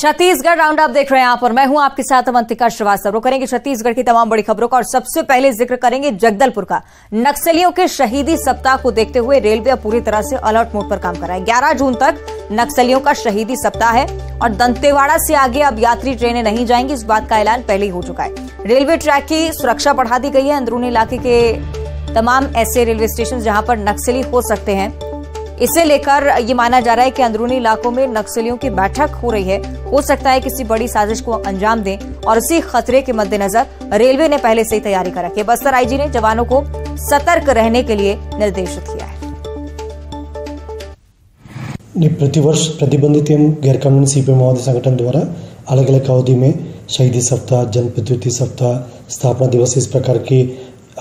Chhattisgarh round up देख रहे हैं आप और मैं हूं आपके साथ अवंतिका श्रीवास्तव। करेंगे छत्तीसगढ़ की तमाम बड़ी खबरों का और सबसे पहले जिक्र करेंगे जगदलपुर का। नक्सलियों के शहीदी सप्ताह को देखते हुए रेलवे पूरी तरह से अलर्ट मोड पर काम कर रहा है। 11 जून तक नक्सलियों का शहीदी सप्ताह है और दंतेवाड़ा से आगे अब यात्री ट्रेनें नहीं जाएंगी, इस बात का ऐलान पहले ही हो चुका है। रेलवे ट्रैक की सुरक्षा बढ़ा दी गई है। अंदरूनी इलाके के तमाम ऐसे रेलवे स्टेशन जहां पर नक्सली हो सकते हैं, इसे लेकर ये माना जा रहा है कि अंदरूनी इलाकों में नक्सलियों की बैठक हो रही है। हो सकता है किसी बड़ी साजिश को अंजाम दें और इसी खतरे के मद्देनजर रेलवे ने पहले से ही तैयारी कर रखी है। बस्तर आईजी ने जवानों को सतर्क रहने के लिए निर्देशित किया है। प्रतिवर्ष प्रतिबंधित एवं गैरकानूनी सीपीएम माओवादी संगठन द्वारा अलग अलग अवधि में शहीदी सप्ताह, जनप्रतिनिधि सप्ताह, स्थापना दिवस इस प्रकार के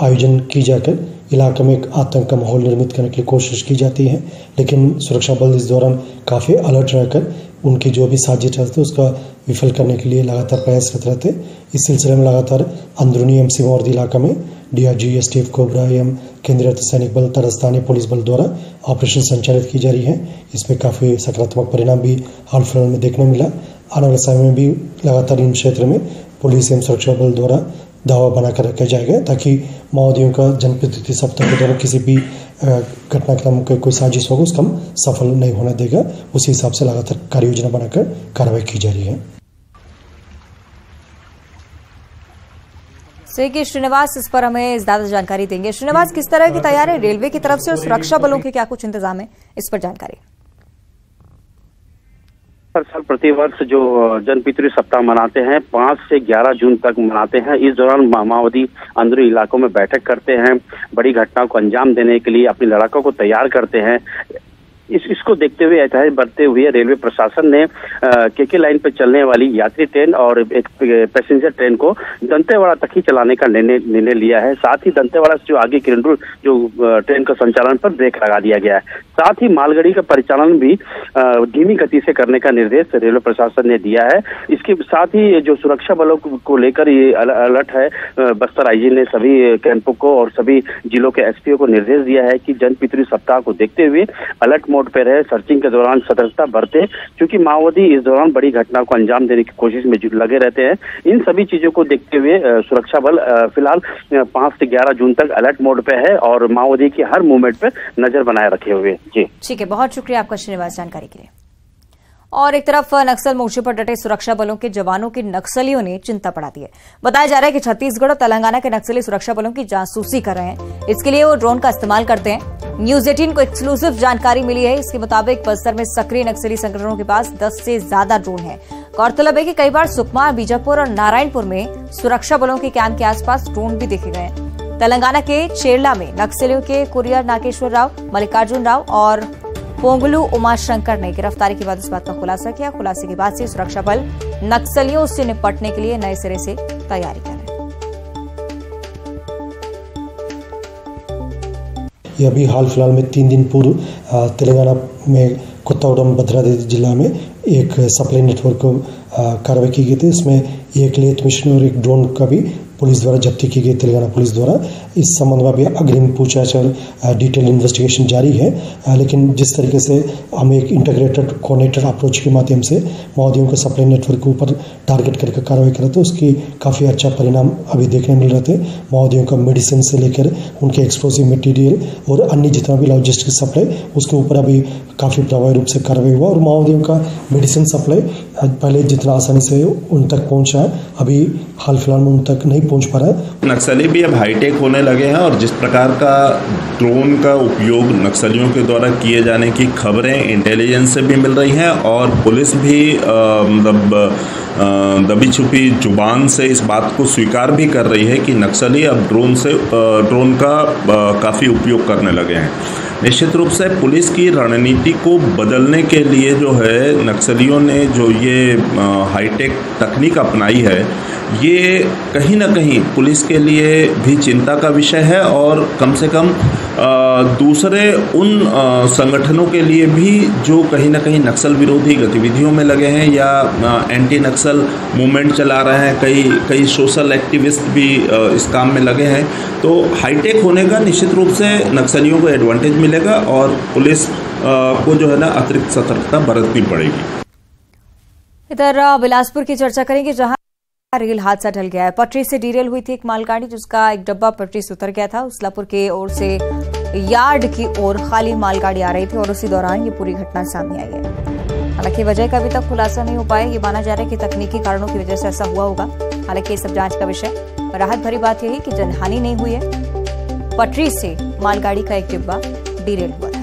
आयोजन की जाकर इलाके में एक आतंक का माहौल निर्मित करने की कोशिश की जाती है। लेकिन सुरक्षा बल इस दौरान काफ़ी अलर्ट रहकर उनकी जो भी साजिश रहती है उसका विफल करने के लिए लगातार प्रयासरत रहते। इस सिलसिले में लगातार अंदरूनी एवं सीमावर्ती इलाका में डीआरजी, एसटीएफ, कोबरा एवं केंद्रीय अर्धसैनिक बल तथा स्थानीय पुलिस बल द्वारा ऑपरेशन संचालित की जा रही है। इसमें काफ़ी सकारात्मक परिणाम भी हाल फिलहाल में देखने मिला। आने वाले समय में भी लगातार इन क्षेत्र में पुलिस एवं सुरक्षा बल द्वारा दावा बनाकर रखा जाएगा ताकि माओवादियों का जनप्रतिनिधि सप्ताह के दौरान किसी भी घटनाक्रम के कोई साजिश होगा उसका हम सफल नहीं होने देगा। उसी हिसाब से लगातार कार्य योजना बनाकर कार्रवाई की जा रही है। कि श्रीनिवास इस पर हमें ज्यादा जानकारी देंगे। श्रीनिवास, किस तरह की तैयारी रेलवे की तरफ से और सुरक्षा बलों के क्या कुछ इंतजाम है, इस पर जानकारी। हर साल प्रतिवर्ष जो जनपितृ सप्ताह मनाते हैं 5 से 11 जून तक मनाते हैं। इस दौरान माओवादी अंदरूनी इलाकों में बैठक करते हैं, बड़ी घटनाओं को अंजाम देने के लिए अपनी लड़ाकों को तैयार करते हैं। इसको देखते हुए एहतियात बरतते हुए रेलवे प्रशासन ने केके लाइन पर चलने वाली यात्री ट्रेन और एक पैसेंजर ट्रेन को दंतेवाड़ा तक ही चलाने का निर्णय लिया है। साथ ही दंतेवाड़ा से जो आगे किरंदुल जो ट्रेन का संचालन पर ब्रेक लगा दिया गया है। साथ ही मालगाड़ी का परिचालन भी धीमी गति से करने का निर्देश रेलवे प्रशासन ने दिया है। इसके साथ ही जो सुरक्षा बलों को लेकर ये अलर्ट है, बस्तर आईजी ने सभी कैंपों को और सभी जिलों के एसपीओ को निर्देश दिया है कि जनपितृ सप्ताह को देखते हुए अलर्ट मोड पे रहे, सर्चिंग के दौरान सतर्कता बरते, क्योंकि माओवादी इस दौरान बड़ी घटना को अंजाम देने की कोशिश में लगे रहते हैं। इन सभी चीजों को देखते हुए सुरक्षा बल फिलहाल 5 से 11 जून तक अलर्ट मोड पे है और माओवादी की हर मूवमेंट पे नजर बनाए रखे हुए। जी ठीक है, बहुत शुक्रिया आपका श्रीनिवास जानकारी के लिए। और एक तरफ नक्सल मोर्चे पर डटे सुरक्षा बलों के जवानों की नक्सलियों ने चिंता बढ़ा दी है। बताया जा रहा है कि छत्तीसगढ़ और तेलंगाना के नक्सली सुरक्षा बलों की जासूसी कर रहे हैं। इसके लिए वो ड्रोन का इस्तेमाल करते हैं। न्यूज 18 को एक्सक्लूसिव जानकारी मिली है। इसके मुताबिक बस्तर में सक्रिय नक्सली संगठनों के पास 10 से ज्यादा ड्रोन है। गौरतलब है कि कई बार सुकमा, बीजापुर और नारायणपुर में सुरक्षा बलों के कैंप के आसपास ड्रोन भी देखे गए। तेलंगाना के चेरला में नक्सलियों के कुरियर नागेश्वर राव, मल्लिकार्जुन राव और पोंगलू उमाशंकर ने गिरफ्तारी के बाद इस बात का खुलासा किया। खुलासे के बाद से सुरक्षा बल नक्सलियों से निपटने के लिए नए सिरे से तैयारी कर रहे हैं। ये अभी हाल फिलहाल में 3 दिन पूर्व तेलंगाना में कोत्तागुडम भद्राद्री जिला में एक सप्लाई नेटवर्क को कार्रवाई की गई थी। इसमें एक लेथ मशीन और एक ड्रोन का भी पुलिस द्वारा जब्ती की गई तेलंगाना पुलिस द्वारा। इस संबंध में भी अग्रिम पूछताछ और डिटेल इन्वेस्टिगेशन जारी है। लेकिन जिस तरीके से हम एक इंटीग्रेटेड कोऑर्डिनेटेड अप्रोच के माध्यम से माओवादियों के सप्लाई नेटवर्क के ऊपर टारगेट करके कार्रवाई कर रहे थे, उसकी काफ़ी अच्छा परिणाम अभी देखने मिल रहे थे। माओवादियों का मेडिसिन से लेकर उनके एक्सप्लोसिव मटीरियल और अन्य जितना भी लॉजिस्टिक सप्लाई उसके ऊपर अभी काफ़ी प्रभावी रूप से कार्रवाई हुआ और माओवादियों का मेडिसिन सप्लाई पहले जितना आसानी से उन तक पहुँचा अभी हाल फिलहाल में उन तक नहीं पहुँच पा रहा है। नक्सली भी अब हाईटेक होने लगे हैं और जिस प्रकार का ड्रोन का उपयोग नक्सलियों के द्वारा किए जाने की खबरें इंटेलिजेंस से भी मिल रही हैं और पुलिस भी दबी छुपी जुबान से इस बात को स्वीकार भी कर रही है कि नक्सली अब ड्रोन का काफ़ी उपयोग करने लगे हैं। निश्चित रूप से पुलिस की रणनीति को बदलने के लिए जो है नक्सलियों ने जो ये हाईटेक तकनीक अपनाई है, ये कहीं ना कहीं पुलिस के लिए भी चिंता का विषय है और कम से कम दूसरे उन संगठनों के लिए भी जो कहीं ना कहीं नक्सल विरोधी गतिविधियों में लगे हैं या एंटी नक्सल मूवमेंट चला रहे हैं, कई सोशल एक्टिविस्ट भी इस काम में लगे हैं। तो हाईटेक होने का निश्चित रूप से नक्सलियों को एडवांटेज मिलेगा और पुलिस को जो है ना अतिरिक्त सतर्कता बरतनी पड़ेगी। इधर बिलासपुर की चर्चा करेंगे, जहां रेल हादसा टल गया है। पटरी से डीरेल हुई थी एक मालगाड़ी, जिसका एक डब्बा पटरी से उतर गया था। उसलापुर के ओर से यार्ड की ओर खाली मालगाड़ी आ रही थी और उसी दौरान ये पूरी घटना सामने आई है। हालांकि वजह का अभी तक खुलासा नहीं हो पाया। ये माना जा रहा है कि तकनीकी कारणों की वजह से ऐसा हुआ होगा। हालांकि ये सब जांच का विषय। राहत भरी बात यही कि जनहानि नहीं हुई है। पटरी से मालगाड़ी का एक डिब्बा डीरेल हुआ था।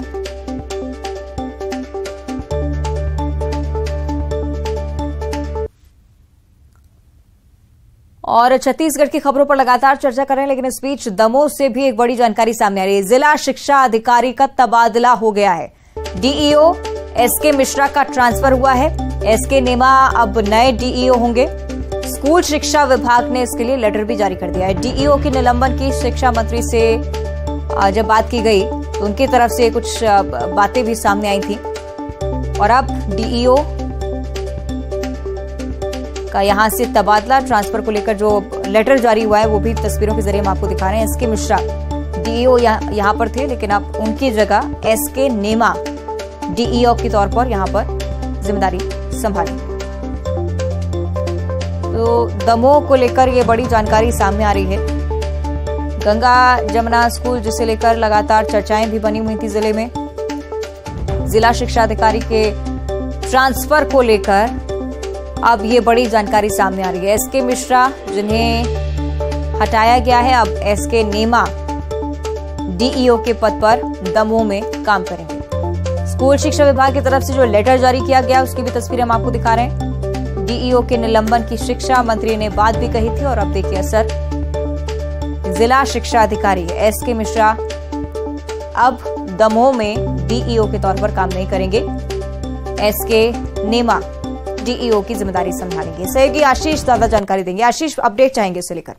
और छत्तीसगढ़ की खबरों पर लगातार चर्चा कर रहे हैं, लेकिन इस बीच दमोह से भी एक बड़ी जानकारी सामने आ रही है। जिला शिक्षा अधिकारी का तबादला हो गया है। डीईओ एसके मिश्रा का ट्रांसफर हुआ है। एसके नेमा अब नए डीईओ होंगे। स्कूल शिक्षा विभाग ने इसके लिए लेटर भी जारी कर दिया है। डीईओ के निलंबन की शिक्षा मंत्री से जब बात की गई तो उनकी तरफ से कुछ बातें भी सामने आई थी और अब डीईओ का यहां से तबादला, ट्रांसफर को लेकर जो लेटर जारी हुआ है वो भी तस्वीरों के जरिए हम आपको दिखा रहे हैं। एसके मिश्रा डीईओ यहां पर थे, लेकिन अब उनकी जगह एसके नेमा डीईओ के तौर पर यहां पर जिम्मेदारी संभाली। तो दमोह को लेकर ये बड़ी जानकारी सामने आ रही है। गंगा जमुना स्कूल जिसे लेकर लगातार चर्चाएं भी बनी हुई थी जिले में। जिला शिक्षा अधिकारी के ट्रांसफर को लेकर अब ये बड़ी जानकारी सामने आ रही है। एसके मिश्रा जिन्हें हटाया गया है, अब एसके नेमा डीईओ के पद पर दमोह में काम करेंगे। स्कूल शिक्षा विभाग की तरफ से जो लेटर जारी किया गया उसकी भी तस्वीरें हम आपको दिखा रहे हैं। डीईओ के निलंबन की शिक्षा मंत्री ने बात भी कही थी और अब देखिए असर। जिला शिक्षा अधिकारी एसके मिश्रा अब दमोह में डीईओ के तौर पर काम नहीं करेंगे। एसके नेमा डीईओ की जिम्मेदारी संभालेंगे। सहयोगी आशीष ज्यादा जानकारी देंगे। आशीष, अपडेट चाहेंगे इसे लेकर।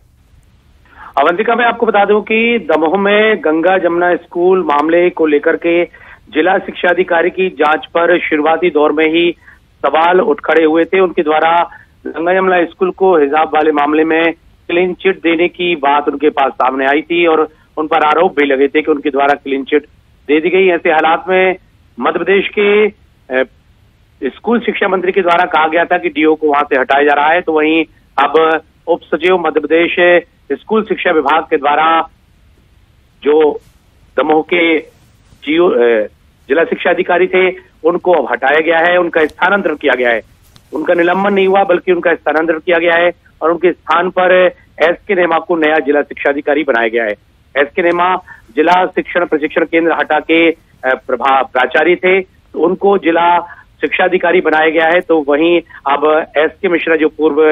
अवंतिका, मैं आपको बता दूं कि दमोह में गंगा जमुना स्कूल मामले को लेकर के जिला शिक्षा अधिकारी की जांच पर शुरुआती दौर में ही सवाल उठ खड़े हुए थे। उनके द्वारा गंगा जमुना स्कूल को हिजाब वाले मामले में क्लीन चिट देने की बात उनके पास सामने आई थी और उन पर आरोप भी लगे थे कि उनके द्वारा क्लीन चिट दे दी गई। ऐसे हालात में मध्य प्रदेश के स्कूल शिक्षा मंत्री के द्वारा कहा गया था कि डीओ को वहां से हटाया जा रहा है, तो वहीं अब उप सचिव मध्य प्रदेश स्कूल शिक्षा विभाग के द्वारा जो दमोह के जिला शिक्षा अधिकारी थे उनको अब हटाया गया है, उनका स्थानांतरण किया गया है। उनका निलंबन नहीं हुआ बल्कि उनका स्थानांतरण किया गया है और उनके स्थान पर एसके नेमा को नया जिला शिक्षा अधिकारी बनाया गया है। एसके नेमा जिला शिक्षण प्रशिक्षण केंद्र हटा के प्राचार्य थे, तो उनको जिला शिक्षा अधिकारी बनाया गया है। तो वहीं अब एसके मिश्रा जो पूर्व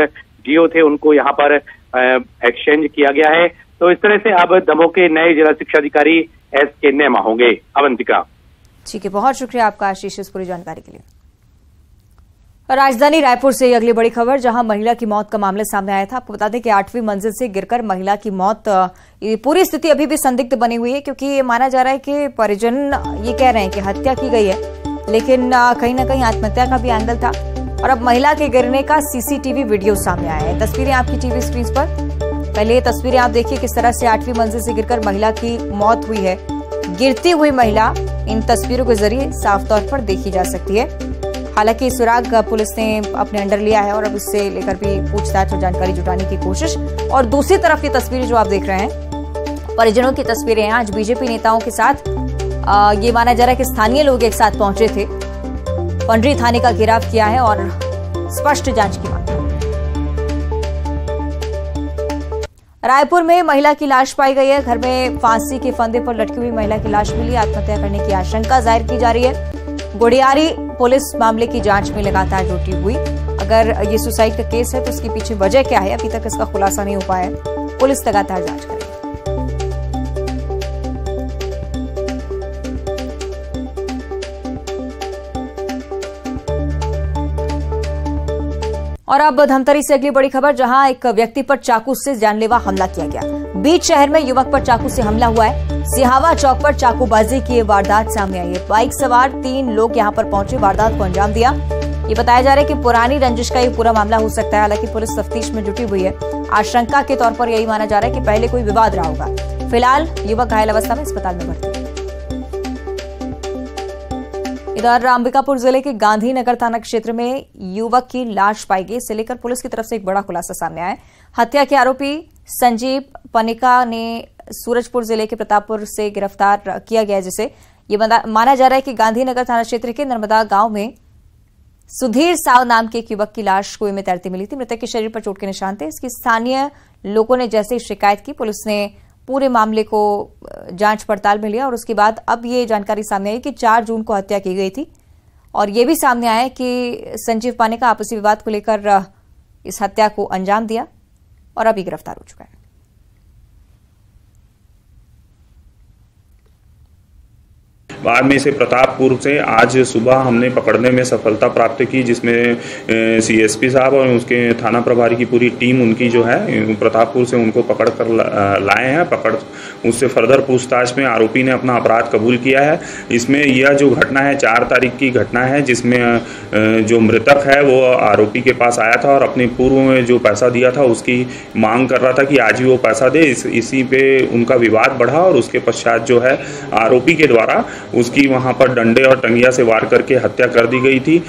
डीओ थे उनको यहाँ पर एक्सचेंज किया गया है। तो इस तरह से अब दमोह के नए जिला शिक्षा अधिकारी एसके नेमा होंगे। अवंतिका, ठीक है, बहुत शुक्रिया आपका आशीष इस पूरी जानकारी के लिए। राजधानी रायपुर से अगली बड़ी खबर, जहां महिला की मौत का मामला सामने आया था। आपको बता दें कि 8वीं मंजिल से गिरकर महिला की मौत, पूरी स्थिति अभी भी संदिग्ध बनी हुई है, क्योंकि ये माना जा रहा है कि परिजन ये कह रहे हैं कि हत्या की गई है, लेकिन कहीं ना कहीं आत्महत्या का भी एंगल था। और अब महिला के गिरने का सीसीटीवी वीडियो सामने आया है। तस्वीरें आपकी टीवी स्क्रीन पर। पहले ये तस्वीरें आप देखिए किस तरह से 8वीं मंजिल से गिरकर महिला की मौत हुई है। गिरती हुई महिला इन तस्वीरों के जरिए साफ तौर पर देखी जा सकती है। हालांकि सुराग पुलिस ने अपने अंडर लिया है और अब इससे लेकर भी पूछताछ और जानकारी जुटाने की कोशिश। और दूसरी तरफ ये तस्वीरें जो आप देख रहे हैं, परिजनों की तस्वीरें हैं। आज बीजेपी नेताओं के साथ ये माना जा रहा है कि स्थानीय लोग एक साथ पहुंचे थे, पंडरी थाने का घेराव किया है और स्पष्ट जांच की मांग। रायपुर में महिला की लाश पाई गई है। घर में फांसी के फंदे पर लटकी हुई महिला की लाश मिली। आत्महत्या करने की आशंका जाहिर की जा रही है। गुड़ियारी पुलिस मामले की जांच में लगातार जुटी हुई। अगर ये सुसाइड का केस है तो इसके पीछे वजह क्या है, अभी तक इसका खुलासा नहीं हो पाया है। पुलिस लगातार जांच कर रही है। और अब धमतरी से अगली बड़ी खबर, जहां एक व्यक्ति पर चाकू से जानलेवा हमला किया गया। बीच शहर में युवक पर चाकू से हमला हुआ है। सिहावा चौक पर चाकूबाजी की वारदात सामने आई है। बाइक सवार 3 लोग यहां पर पहुंचे, वारदात को अंजाम दिया। ये बताया जा रहा है कि पुरानी रंजिश का ये पूरा मामला हो सकता है। हालांकि पुलिस तफ्तीश में जुटी हुई है। आशंका के तौर पर यही माना जा रहा है कि पहले कोई विवाद रहा होगा। फिलहाल युवक घायल अवस्था में अस्पताल में भर्ती है। इधर अंबिकापुर जिले के गांधीनगर थाना क्षेत्र में युवक की लाश पाई गई। इसे लेकर पुलिस की तरफ से एक बड़ा खुलासा सामने आया है। हत्या के आरोपी संजीव पनिका ने सूरजपुर जिले के प्रतापपुर से गिरफ्तार किया गया, जिसे ये माना जा रहा है कि गांधीनगर थाना क्षेत्र के नर्मदा गांव में सुधीर साव नाम के एक युवक की लाश कुएं में तैरती मिली थी। मृतक के शरीर पर चोट के निशान थे। इसकी स्थानीय लोगों ने जैसे ही शिकायत की, पुलिस ने पूरे मामले को जांच पड़ताल में लिया और उसके बाद अब ये जानकारी सामने आई कि 4 जून को हत्या की गई थी। और ये भी सामने आया कि संजीव पानिका आपसी विवाद को लेकर इस हत्या को अंजाम दिया और अभी गिरफ्तार हो चुका है। बाद में इसे प्रतापपुर से आज सुबह हमने पकड़ने में सफलता प्राप्त की, जिसमें सीएसपी साहब और उसके थाना प्रभारी की पूरी टीम उनकी जो है प्रतापपुर से उनको पकड़ कर लाए हैं। उससे फर्दर पूछताछ में आरोपी ने अपना अपराध कबूल किया है। इसमें यह जो घटना है 4 तारीख की घटना है, जिसमें जो मृतक है वो आरोपी के पास आया था और अपने पूर्व में जो पैसा दिया था उसकी मांग कर रहा था कि आज ही वो पैसा दे। इसी पे उनका विवाद बढ़ा और उसके पश्चात जो है आरोपी के द्वारा उसकी वहां पर डंडे और टंगिया से वार करके हत्या कर दी गई थी।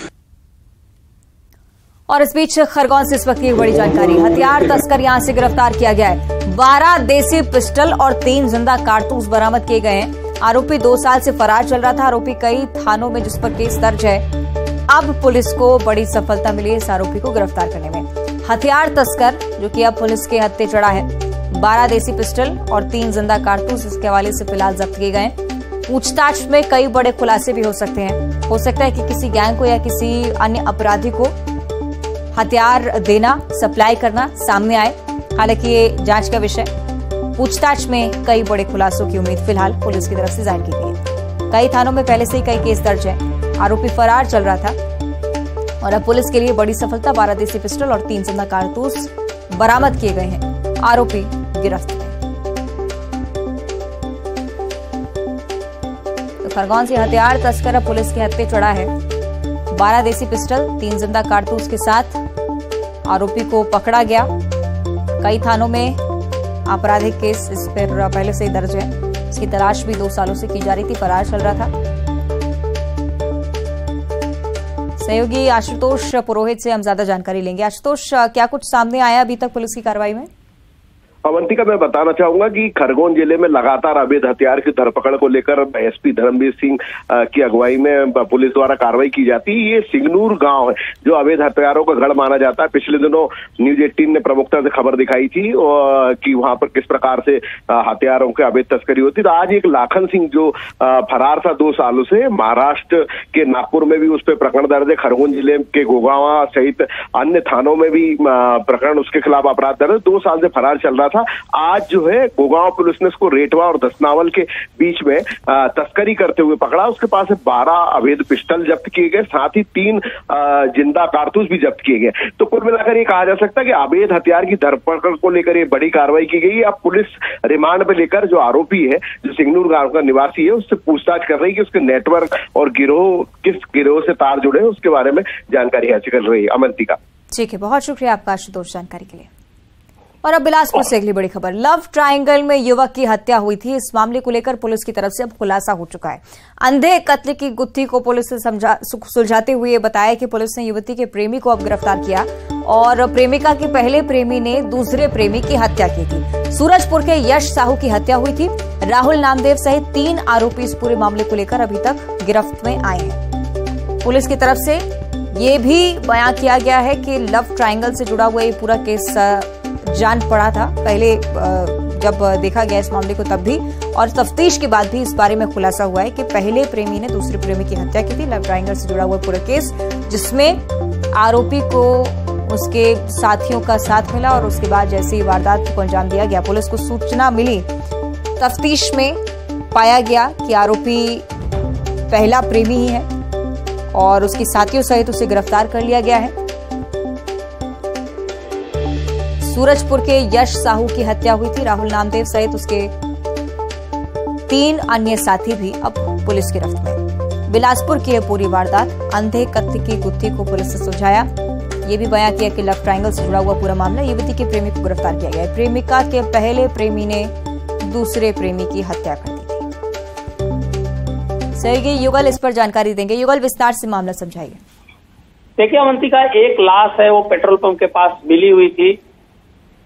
और इस बीच खरगोन से इस वक्त की बड़ी जानकारी, हथियार तस्कर यहां से गिरफ्तार किया गया है। 12 देसी पिस्टल और 3 जिंदा कारतूस बरामद किए गए हैं। आरोपी 2 साल से फरार चल रहा था। आरोपी कई थानों में जिस पर केस दर्ज है। अब पुलिस को बड़ी सफलता मिली इस आरोपी को गिरफ्तार करने में। हथियार तस्कर जो कि अब पुलिस के हत्थे चढ़ा है। 12 देसी पिस्टल और 3 जिंदा कारतूस इसके हवाले से फिलहाल जब्त किए गए। पूछताछ में कई बड़े खुलासे भी हो सकते हैं। हो सकता है कि किसी गैंग को या किसी अन्य अपराधी को हथियार देना, सप्लाई करना सामने आए। हालांकि ये जांच का विषय। पूछताछ में कई बड़े खुलासों की उम्मीद फिलहाल पुलिस की तरफ से जाहिर की गई है। कई थानों में पहले से ही कई केस दर्ज है। आरोपी फरार चल रहा था और अब पुलिस के लिए बड़ी सफलता। 12 देसी पिस्टल और 3 जिंदा कारतूस बरामद किए गए हैं। आरोपी गिरफ्तार। खरगोन से हथियार तस्कर पुलिस के हत्थे चढ़ा है। 12 देसी पिस्टल 3 जिंदा कारतूस के साथ आरोपी को पकड़ा गया। कई थानों में आपराधिक केस इस पर पहले से ही दर्ज है। इसकी तलाश भी 2 सालों से की जा रही थी। फरार चल रहा था। सहयोगी आशुतोष पुरोहित से हम ज्यादा जानकारी लेंगे। आशुतोष, क्या कुछ सामने आया अभी तक पुलिस की कार्रवाई में? अवंतिका, मैं बताना चाहूंगा कि खरगोन जिले में लगातार अवैध हथियार की धरपकड़ को लेकर एसपी धर्मवीर सिंह की अगुवाई में पुलिस द्वारा कार्रवाई की जाती है। ये सिंगनूर गांव है जो अवैध हथियारों का गढ़ माना जाता है। पिछले दिनों न्यूज 18 ने प्रमुखता से खबर दिखाई थी कि वहां पर किस प्रकार से हथियारों की अवैध तस्करी होती। तो आज एक लाखन सिंह जो फरार था 2 सालों से, महाराष्ट्र के नागपुर में भी उस पर प्रकरण दर्ज है। खरगोन जिले के गोगावा सहित अन्य थानों में भी प्रकरण उसके खिलाफ अपराध दर्ज है। 2 साल से फरार चल रहा था। आज जो है गोगांव पुलिस ने उसको रेटवा और दसनावल के बीच में तस्करी करते हुए पकड़ा। उसके पास से 12 अवैध पिस्टल जब्त किए गए, साथ ही 3 जिंदा कारतूस भी जब्त किए गए। तो कुल मिलाकर ये कहा जा सकता है कि अवैध हथियार की धरपकड़ को लेकर ये बड़ी कार्रवाई की गई है। अब पुलिस रिमांड पे लेकर जो आरोपी है, जो सिंगनूर गांव का निवासी है, उससे पूछताछ कर रही है कि उसके नेटवर्क और गिरोह, किस गिरोह से तार जुड़े हैं, उसके बारे में जानकारी हासिल कर रही है। अमंतिका, ठीक है, बहुत शुक्रिया आपका आशुतोष जानकारी के लिए। और अब बिलासपुर से अगली बड़ी खबर। लव ट्रायंगल में युवक की हत्या हुई थी। इस मामले को लेकर पुलिस की तरफ से अब खुलासा हो चुका है। अंधे कत्ल की गुत्थी को पुलिस ने सुलझाते हुए बताया कि पुलिस ने युवती के प्रेमी को अब गिरफ्तार किया और प्रेमिका के पहले प्रेमी ने दूसरे प्रेमी की हत्या की थी। सूरजपुर के यश साहू की हत्या हुई थी। राहुल नामदेव सहित 3 आरोपी इस पूरे मामले को लेकर अभी तक गिरफ्त में आए हैं। पुलिस की तरफ से ये भी बयान किया गया है कि लव ट्रायंगल से जुड़ा हुआ ये पूरा केस जान पड़ा था पहले जब देखा गया इस मामले को तब भी, और तफ्तीश के बाद भी इस बारे में खुलासा हुआ है कि पहले प्रेमी ने दूसरे प्रेमी की हत्या की थी। लव ट्रायंगल से जुड़ा हुआ पूरा केस जिसमें आरोपी को उसके साथियों का साथ मिला और उसके बाद जैसे ही वारदात को अंजाम दिया गया, पुलिस को सूचना मिली, तफ्तीश में पाया गया कि आरोपी पहला प्रेमी ही है और उसके साथियों सहित उसे गिरफ्तार कर लिया गया है। सूरजपुर के यश साहू की हत्या हुई थी। राहुल नामदेव सहित उसके 3 अन्य साथी भी अब पुलिस की गिरफ्त में। बिलासपुर की यह पूरी वारदात अंधे कत्ल की गुत्थी को पुलिस ने सुलझाया। ये भी बयां किया कि लव ट्रायंगल से जुड़ा हुआ पूरा मामला, युवती के प्रेमी को गिरफ्तार किया गया है। प्रेमिका के पहले प्रेमी ने दूसरे प्रेमी की हत्या कर दी थी। सहयोगी युगल इस पर जानकारी देंगे। युगल, विस्तार से मामला समझाइए। देखिए अवंतिका, एक लाश है वो पेट्रोल पंप के पास मिली हुई थी।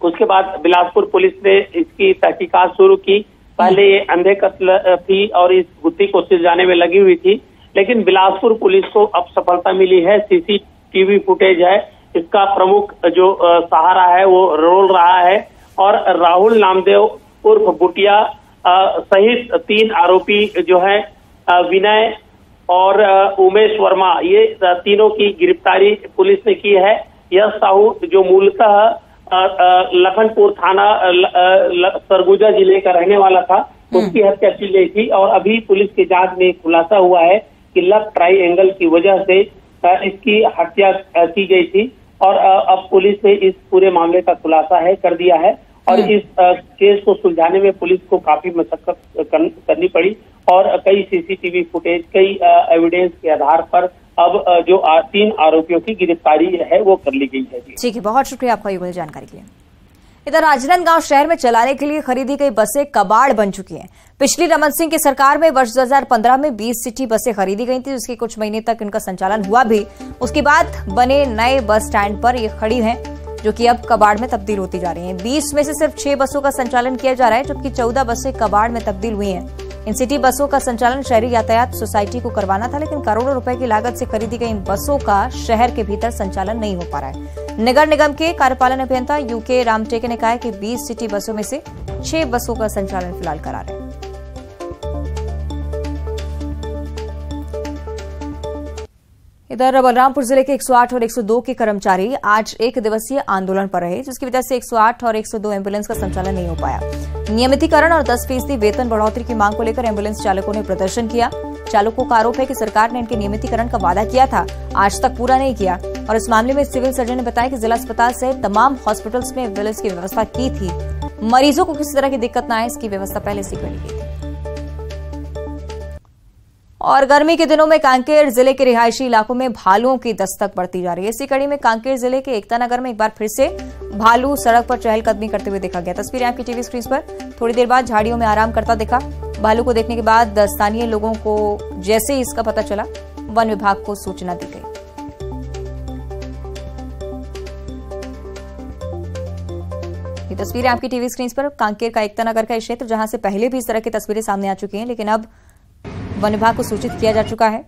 उसके बाद बिलासपुर पुलिस ने इसकी तहकीकात शुरू की। पहले ये अंधे कत्ल थी और इस गुत्थी को सुलझाने में लगी हुई थी, लेकिन बिलासपुर पुलिस को अब सफलता मिली है। सीसीटीवी फुटेज है, इसका प्रमुख जो सहारा है वो रोल रहा है और राहुल नामदेव उर्फ बुटिया सहित 3 आरोपी जो है विनय और उमेश वर्मा, ये तीनों की गिरफ्तारी पुलिस ने की है। यह साहू जो मूलतः लखनपुर थाना सरगुजा जिले का रहने वाला था, उसकी हत्या की गई थी और अभी पुलिस की जांच में खुलासा हुआ है कि लव ट्राइएंगल की वजह से इसकी हत्या की गई थी और अब पुलिस ने इस पूरे मामले का खुलासा कर दिया है और इस केस को सुलझाने में पुलिस को काफी मशक्कत करनी पड़ी और कई सीसीटीवी फुटेज, कई एविडेंस के आधार पर अब जो 3 आरोपियों की गिरफ्तारी है वो कर ली गई है। ठीक है, बहुत शुक्रिया आपका युगल जानकारी के लिए। इधर राजनांदगांव शहर में चलाने के लिए खरीदी गई बसें कबाड़ बन चुकी हैं। पिछली रमन सिंह की सरकार में वर्ष 2015 में 20 सिटी बसें खरीदी गई थी, जिसके कुछ महीने तक इनका संचालन हुआ भी। उसके बाद बने नए बस स्टैंड पर ये खड़ी हैं, जो कि अब कबाड़ में तब्दील होती जा रही हैं। 20 में से सिर्फ 6 बसों का संचालन किया जा रहा है, जबकि 14 बसें कबाड़ में तब्दील हुई हैं। इन सिटी बसों का संचालन शहरी यातायात सोसाइटी को करवाना था, लेकिन करोड़ों रुपए की लागत से खरीदी गई इन बसों का शहर के भीतर संचालन नहीं हो पा रहा है। नगर निगम के कार्यपालन अभियंता यूके रामटेके ने कहा है कि 20 सिटी बसों में से 6 बसों का संचालन फिलहाल करा रहे हैं। इधर बलरामपुर जिले के 108 और 102 के कर्मचारी आज 1 दिवसीय आंदोलन पर रहे, जिसकी वजह से 108 और 102 एम्बुलेंस का संचालन नहीं हो पाया। नियमितीकरण और 10% वेतन बढ़ोतरी की मांग को लेकर एम्बुलेंस चालकों ने प्रदर्शन किया। चालकों का आरोप है कि सरकार ने इनके नियमितीकरण का वादा किया था, आज तक पूरा नहीं किया और इस मामले में सिविल सर्जन ने बताया कि जिला अस्पताल सहित तमाम हॉस्पिटल्स में एम्बुलेंस की व्यवस्था की थी। मरीजों को किसी तरह की दिक्कत न आए, इसकी व्यवस्था पहले से की गई थी। और गर्मी के दिनों में कांकेर जिले के रिहायशी इलाकों में भालुओं की दस्तक बढ़ती जा रही है। इसी कड़ी में कांकेर जिले के एकता नगर में एक बार फिर से भालू सड़क पर चहलकदमी करते हुए देखा गया। तस्वीरें आपकी टीवी स्क्रीन पर। थोड़ी देर बाद झाड़ियों में आराम करता दिखा। भालू को देखने के बाद स्थानीय लोगों को जैसे ही इसका पता चला, वन विभाग को सूचना दी गई। ये तस्वीरें आपकी टीवी स्क्रीन पर। कांकेर का एकता नगर का क्षेत्र, जहां से पहले भी इस तरह की तस्वीरें सामने आ चुकी हैं, लेकिन अब वन विभाग को सूचित किया जा चुका है।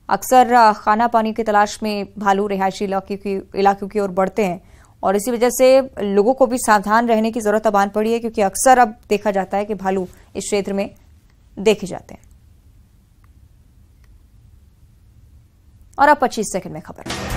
अक्सर खाना पानी की तलाश में भालू रिहायशी इलाकों की ओर बढ़ते हैं और इसी वजह से लोगों को भी सावधान रहने की जरूरत अब आन पड़ी है, क्योंकि अक्सर अब देखा जाता है कि भालू इस क्षेत्र में देखे जाते हैं। और अब 25 सेकंड में खबर।